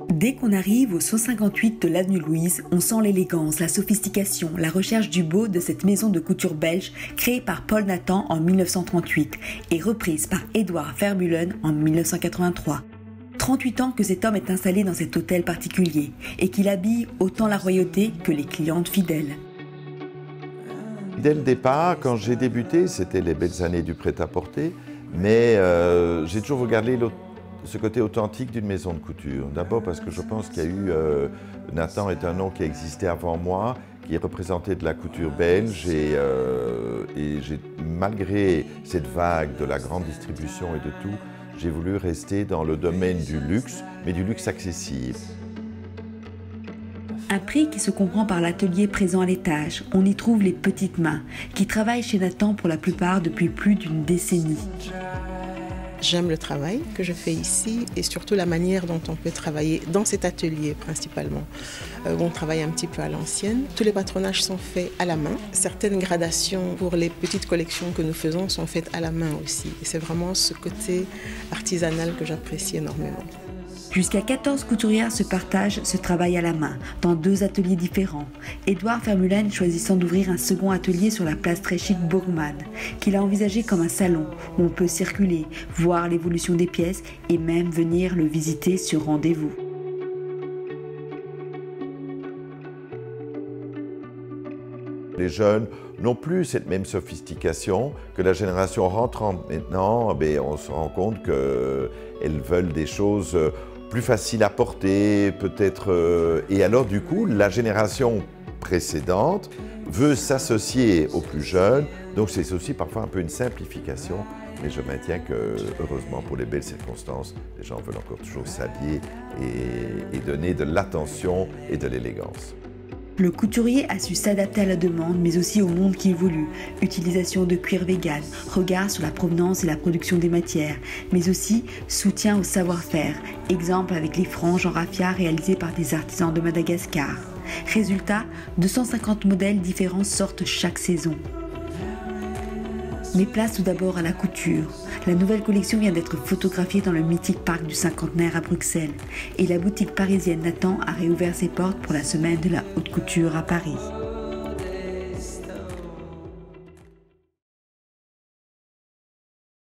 Dès qu'on arrive au 158 de l'avenue Louise, on sent l'élégance, la sophistication, la recherche du beau de cette maison de couture belge créée par Paul Nathan en 1938 et reprise par Edouard Vermeulen en 1983. 38 ans que cet homme est installé dans cet hôtel particulier et qu'il habille autant la royauté que les clientes fidèles. Dès le départ, quand j'ai débuté, c'était les belles années du prêt-à-porter, mais j'ai toujours regardé ce côté authentique d'une maison de couture. D'abord parce que je pense qu'il y a eu... Nathan est un nom qui existait avant moi, qui représentait de la couture belge et malgré cette vague de la grande distribution et de tout, j'ai voulu rester dans le domaine du luxe, mais du luxe accessible. Un prix qui se comprend par l'atelier présent à l'étage. On y trouve les petites mains, qui travaillent chez Nathan pour la plupart depuis plus d'une décennie. J'aime le travail que je fais ici et surtout la manière dont on peut travailler dans cet atelier principalement, où on travaille un petit peu à l'ancienne. Tous les patronages sont faits à la main. Certaines gradations pour les petites collections que nous faisons sont faites à la main aussi. Et c'est vraiment ce côté artisanal que j'apprécie énormément. Jusqu'à 14 couturières se partagent ce travail à la main, dans 2 ateliers différents. Edouard Vermeulen choisissant d'ouvrir un second atelier sur la place très chic Bourgmane, qu'il a envisagé comme un salon où on peut circuler, voir l'évolution des pièces et même venir le visiter sur rendez-vous. Les jeunes n'ont plus cette même sophistication que la génération rentrante maintenant. On se rend compte qu'elles veulent des choses plus faciles à porter, peut-être. Et alors, du coup, la génération précédente veut s'associer aux plus jeunes. Donc, c'est aussi parfois un peu une simplification. Mais je maintiens que, heureusement, pour les belles circonstances, les gens veulent encore toujours s'habiller et donner de l'attention et de l'élégance. Le couturier a su s'adapter à la demande, mais aussi au monde qui évolue. Utilisation de cuir vegan, regard sur la provenance et la production des matières, mais aussi soutien au savoir-faire. Exemple avec les franges en raffia réalisées par des artisans de Madagascar. Résultat, 250 modèles différents sortent chaque saison. Mais place tout d'abord à la couture. La nouvelle collection vient d'être photographiée dans le mythique parc du Cinquantenaire à Bruxelles. Et la boutique parisienne Nathan a réouvert ses portes pour la semaine de la haute couture à Paris.